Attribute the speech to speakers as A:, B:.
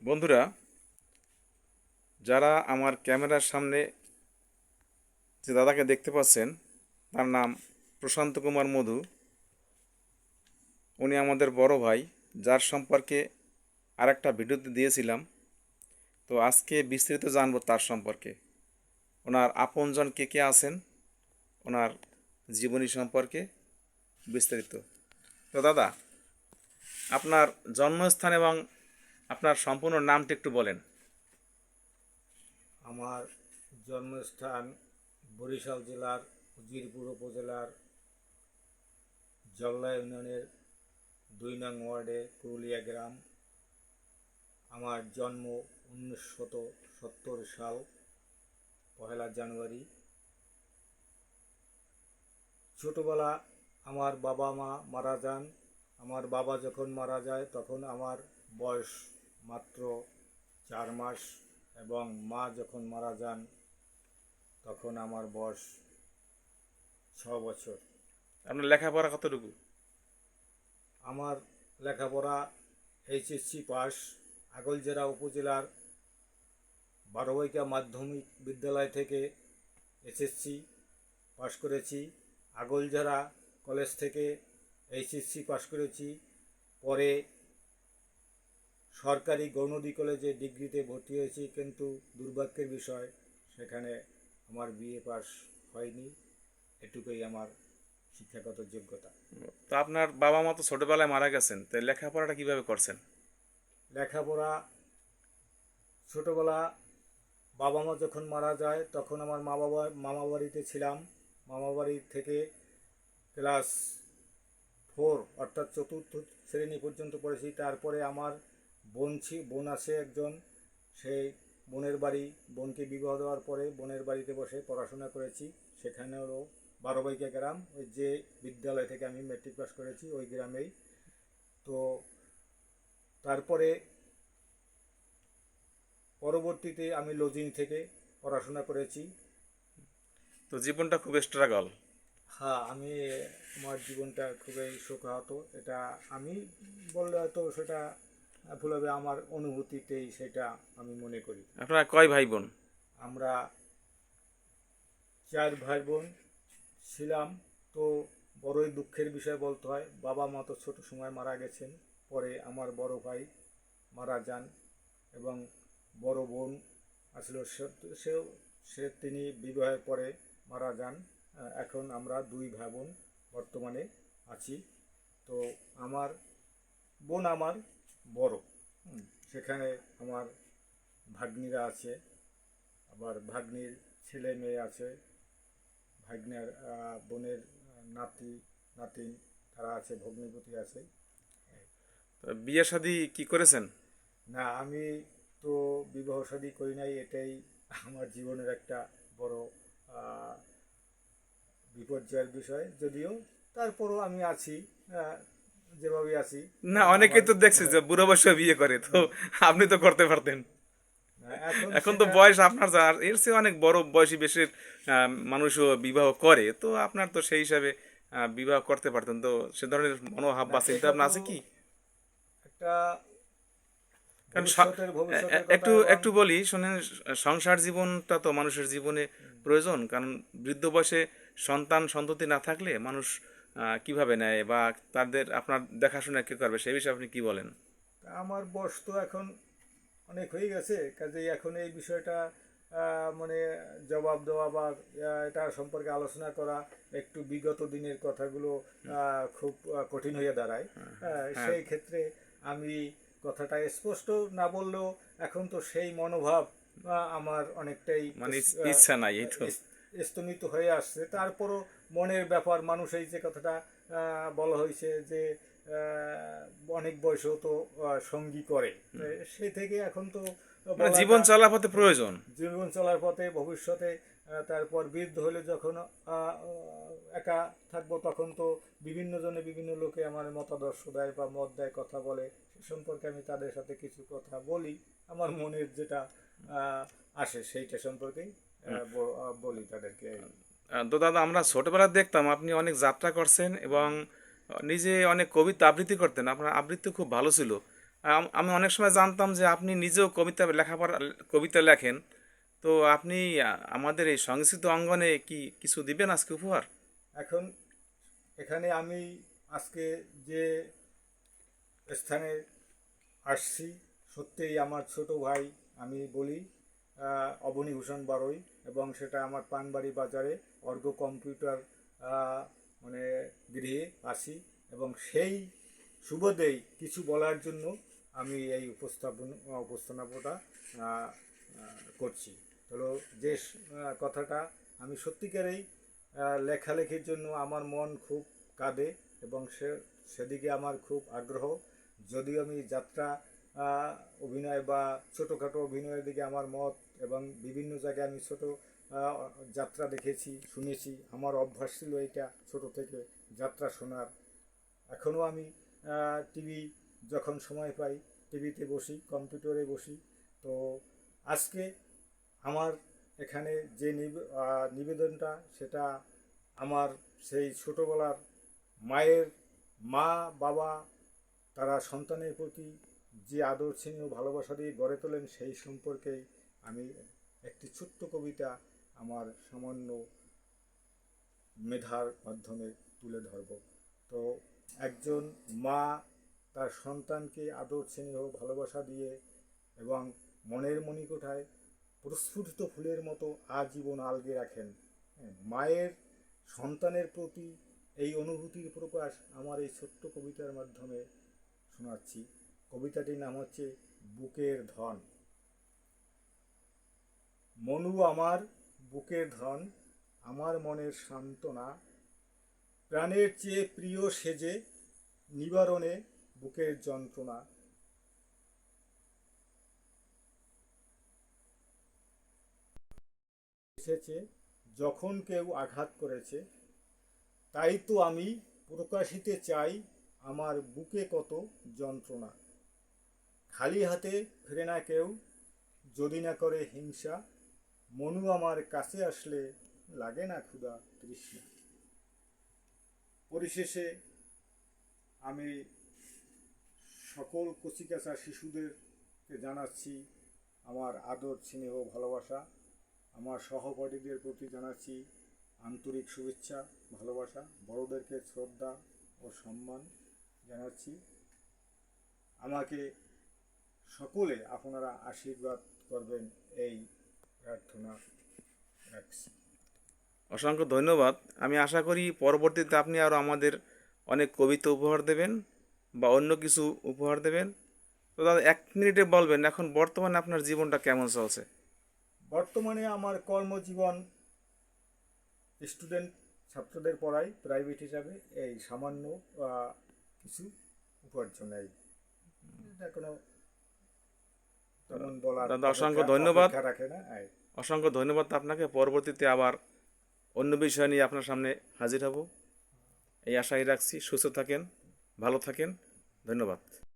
A: বন্ধুরা, যারা আমার ক্যামেরার সামনে যে দাদাকে দেখতে পাচ্ছেন, তার নাম প্রশান্ত কুমার মধু। উনি আমাদের বড় ভাই, যার সম্পর্কে আরেকটা ভিডিওতে দিয়েছিলাম। তো আজকে বিস্তারিত জানবো তার সম্পর্কে, ওনার আপনজন কে কে আছেন, ওনার জীবনী সম্পর্কে বিস্তারিত। তো দাদা, আপনার জন্মস্থান এবং আপনার সম্পূর্ণ নামটি একটু বলেন।
B: আমার জন্মস্থান বরিশাল জেলার উজিরপুর উপজেলার জল্লা ইউনিয়নের ২ নং ওয়ার্ডে কুরুলিয়া গ্রাম। আমার জন্ম ১৯৭০ সাল ১লা জানুয়ারি। ছোটবেলা আমার বাবা মা মারা যান। আমার বাবা যখন মারা যায় তখন আমার বয়স মাত্র ৪ মাস, এবং মা যখন মারা যান তখন আমার বয়স ৬ বছর।
A: আপনার লেখাপড়া কতটুকু?
B: আমার লেখাপড়া এইচএসসি পাস। আগলজেরা উপজেলার বারোবাইকা মাধ্যমিক বিদ্যালয় থেকে এসএসসি পাস করেছি। আগলঝাড়া কলেজ থেকে এইচএসসি পাস করেছি। পরে সরকারি গৌনদী কলেজে ডিগ্রিতে ভর্তি হয়েছি, কিন্তু দুর্ভাগ্যের বিষয় সেখানে আমার বিএ পাস হয়নি। এটুকুই আমার শিক্ষাগত যোগ্যতা।
A: তো আপনার বাবা মা তো ছোটবেলায় মারা গেছেন, তো লেখাপড়াটা কিভাবে করছেন?
B: লেখাপড়া ছোটবেলা বাবা মা যখন মারা যায় তখন আমার মামা বাড়িতে ছিলাম। মামা বাড়ি থেকে ক্লাস 4 অর্থাৎ চতুর্থ শ্রেণী পর্যন্ত পড়েছি। তারপরে আমার বোন আছে একজন। সেই বোনকে বিবাহ দেওয়ার পরে বোনের বাড়িতে বসে পড়াশোনা করেছি। সেখানেও বারোবাইকা গ্রাম, ওই যে বিদ্যালয় থেকে আমি মেট্রিক পাস করেছি ওই গ্রামেই। তো তারপরে পরবর্তীতে আমি লজিং থেকে পড়াশোনা করেছি।
A: তো জীবনটা খুব স্ট্রাগল।
B: হ্যাঁ, আমার জীবনটা খুবই শোকাহত। এটা আমি বললে হয়তো সেটা ভুল হবে, আমার অনুভূতিতেই সেটা আমি মনে করি।
A: আপনারা কয় ভাই বোন?
B: আমরা 4 ভাই বোন ছিলাম। তো বড়ই দুঃখের বিষয় বলতে হয়, বাবা মা তো ছোট সময় মারা গেছেন। পরে আমার বড় ভাই মারা যান, এবং বড় বোন আসলে তিনি বিবাহের পরে মারা যান। এখন আমরা 2 ভাই বোন বর্তমানে আছি। তো আমার আমার বড়। সেখানে আমার ভাগ্নিরা আছে, আবার ভাগ্নির ছেলে মেয়ে আছে, ভাগ্নের বোনের নাতি নাতিন তারা আছে, ভগ্নিপতি আছে।
A: তো বিয়ে শাদী কি করেছেন?
B: না, আমি তো বিবাহ শাদী করি নাই। এটাই আমার জীবনের একটা বড় আহ, বিপর্যয়ের বিষয়। যদিও তারপরও আমি আছি, আহ, যেভাবে আছি।
A: না, অনেকে
B: আমার
A: তো দেখছে যে বুড়ো বয়সে বিয়ে করে, তো আপনি তো করতে পারতেন।
B: এখন
A: এখন তো
B: সেটা
A: বয়স আপনার যার এর চেয়ে অনেক বড় বয়সী বেশি মানুষও বিবাহ করে, তো আপনার তো সেই হিসাবে বিবাহ করতে পারতেন। তো সে ধরনের মনোভাব
B: না,
A: বা চিন্তা
B: এটা
A: ভাবনা
B: তো
A: আছে কি?
B: একটা
A: কারণ
B: ভবিষ্যতের কথা।
A: একটু
B: এবং
A: একটু বলি শোনেন, সংসার জীবনটা তো মানুষের জীবনে প্রয়োজন। কারণ বৃদ্ধ বয়সে সন্তান সন্ততি না থাকলে মানুষ কিভাবে নেয়, বা তাদের আপনার দেখাশোনা কে করবে, সেই বিষয়ে আপনি কি বলেন?
B: আমার বয়স তো এখন অনেক হয়ে গেছে, কাজেই এখন এই বিষয়টা মানে জবাব দেওয়া বা এটা সম্পর্কে আলোচনা করা একটু বিগত দিনের কথাগুলো খুব কঠিন হয়ে দাঁড়ায়।
A: হ্যাঁ,
B: সেই ক্ষেত্রে আমি কথাটা স্পষ্ট না বললেও এখন তো সেই মনোভাব আমার অনেকটাই
A: মানে
B: আহ,
A: ইচ্ছা নাই, এই তো।
B: স্তমিত হয়ে আসছে। তারপরও মনের ব্যাপার, মানুষ এই যে কথাটা বলা হয়েছে যে আহ, অনেক বয়সেও তো সঙ্গী করে। তো সেই থেকে এখন তো
A: মানে জীবন
B: বলাটা
A: চলার পথে প্রয়োজন।
B: জীবন চলার পথে ভবিষ্যতে তারপর বৃদ্ধ হলে যখন একা থাকবো তখন তো বিভিন্ন জনে বিভিন্ন লোকে আমার মতাদর্শ দেয় বা মত দেয়, কথা বলে। সে সম্পর্কে আমি তাদের সাথে কিছু কথা বলি, আমার মনের যেটা আসে সেইটা সম্পর্কেই বলি তাদেরকে।
A: তো দাদা, আমরা ছোটবেলায় দেখতাম আপনি অনেক যাত্রা করছেন এবং নিজে অনেক কবিতা আবৃত্তি করতেন, আপনার আবৃত্তি খুব ভালো ছিল। আমি অনেক সময় জানতাম যে আপনি নিজেও কবিতা লেখেন। তো আপনি আমাদের এই সংস্কৃত অঙ্গনে কি কিছু দিবেন আজকে উপহার?
B: এখন এখানে আমি আজকে যে স্থানে আসছি, সত্যিই আমার ছোট ভাই, আমি বলি অবনীভূষণ বারৈ, এবং সেটা আমার পানবাড়ি বাজারে অর্ঘ কম্পিউটার আহ, মানে গৃহে আসি, এবং সেই সুবাদেই কিছু বলার জন্য আমি এই উপস্থাপনাটা আহ, করছি। হলো যে কথাটা, আমি সত্যিকারেই লেখালেখির জন্য আমার মন খুব কাঁদে, এবং সেদিকে আমার খুব আগ্রহ। যদিও আমি যাত্রা আহ, অভিনয় বা ছোটোখাটো অভিনয়ের দিকে আমার মত, এবং বিভিন্ন জায়গায় আমি ছোট আহ, যাত্রা দেখেছি, শুনেছি, আমার অভ্যাস ছিল এটা ছোট থেকে যাত্রা শোনার। এখনও আমি টিভি যখন সময় পাই টিভিতে বসি, কম্পিউটারে বসি। তো আজকে আমার এখানে যে নিবেদনটা, সেটা আমার সেই ছোটোবেলার মায়ের, মা বাবা তারা সন্তানের প্রতি যে আদর স্নেহ ভালোবাসা দিয়ে গড়ে তোলেন, সেই সম্পর্কেই আমি একটি ছোট্ট কবিতা আমার সামান্য মেধার মাধ্যমে তুলে ধরব। তো একজন মা তার সন্তানকে আদর স্নেহ ভালোবাসা দিয়ে এবং মনের মণিকোঠায় প্রস্ফুটিত ফুলের মতো আজীবন আলগে রাখেন। হ্যাঁ, মায়ের সন্তানের প্রতি এই অনুভূতির প্রকাশ আমার এই ছোট্ট কবিতার মাধ্যমে শোনাচ্ছি। কবিতাটির নাম হচ্ছে বুকের ধন। মনু আমার বুকের ধন, আমার মনের সান্ত্বনা, প্রাণের চেয়ে প্রিয় সেজে নিবারণে বুকের যন্ত্রণা। এসেছে যখন কেউ আঘাত করেছে, তাই তো আমি প্রকাশিতে চাই আমার বুকে কত যন্ত্রণা। খালি হাতে ফেরে না কেউ, যদি না করে হিংসা, মনু আমার কাছে আসলে লাগে না ক্ষুধা তৃষ্ণা। পরিশেষে আমি সকল কচিকাঁচা শিশুদেরকে জানাচ্ছি আমার আদর স্নেহ ভালোবাসা। আমার সহপাঠীদের প্রতি জানাচ্ছি আন্তরিক শুভেচ্ছা ভালোবাসা। বড়দেরকে শ্রদ্ধা ও সম্মান জানাচ্ছি। আমাকে সকলে আপনারা আশীর্বাদ করবেন, এই প্রার্থনা রাখছি।
A: অসংখ্য ধন্যবাদ। আমি আশা করি পরবর্তীতে আপনি আরও আমাদের অনেক কবিতা উপহার দেবেন বা অন্য কিছু উপহার দেবেন। তো দাদা, 1 মিনিটে বলবেন এখন বর্তমানে আপনার জীবনটা কেমন চলছে?
B: বর্তমানে আমার কর্মজীবন, স্টুডেন্ট ছাত্রদের পড়াই প্রাইভেট হিসাবে, এই সামান্য কিছু উপার্জন, এই এটা কোনো তেমন বলার
A: দাদা, অসংখ্য
B: অপেক্ষা
A: ধন্যবাদ।
B: অপেক্ষা রাখে না।
A: অসংখ্য ধন্যবাদ আপনাকে। পরবর্তীতে আবার অন্য বিষয় নিয়ে আপনার সামনে হাজির হব, এই আশাই রাখছি। সুস্থ থাকেন, ভালো থাকেন। ধন্যবাদ।